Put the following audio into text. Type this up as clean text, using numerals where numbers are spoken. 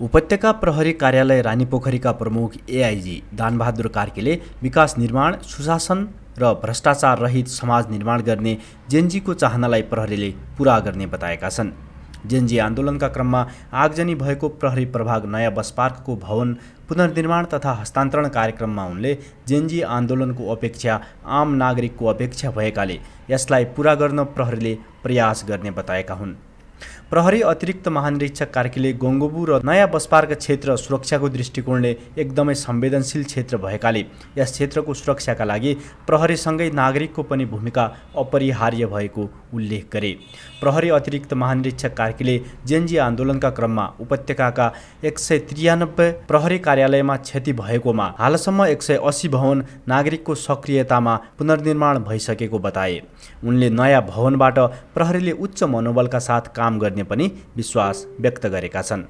उपत्यका प्रहरी कार्यालय रानीपोखरीका प्रमुख एआइजी दानबहादुर कार्कीले विकास निर्माण, सुशासन र भ्रष्टाचार रहित समाज निर्माण गर्ने जेनजीको चाहनालाई प्रहरीले पूरा गर्ने बताएका छन्। जेनजी आन्दोलनका क्रममा आगजनी भएको प्रहरी प्रभाग नयाँ बस पार्कको भवन पुनर्निर्माण तथा हस्तान्तरण कार्यक्रममा उनले जेनजी आन्दोलनको अपेक्षा आम नागरिकको अपेक्षा भएकाले यसलाई पूरा गर्न प्रहरीले प्रयास गर्ने बताएका हुन्। प्रहरी अतिरिक्त महानिरीक्षक कार्कीले गङ्गोबु र नयाँ बस पार्क क्षेत्र सुरक्षाको दृष्टिकोणले एकदमै संवेदनशील क्षेत्र भएकाले यस क्षेत्रको सुरक्षाका लागि प्रहरीसँगै नागरिकको पनि भूमिका अपरिहार्य भएको उल्लेख गरे। प्रहरी अतिरिक्त महानिरीक्षक कार्कीले जेनजी आन्दोलनका क्रममा उपत्यकाका 193 प्रहरी कार्यालयमा क्षति भएकोमा हालसम्म 180 भवन नागरिकको सक्रियतामा पुनर्निर्माण भइसकेको बताए। उनले नयाँ भवनबाट प्रहरीले उच्च मनोबलका साथ काम गर्ने पनि विश्वास व्यक्त गरेका छन्।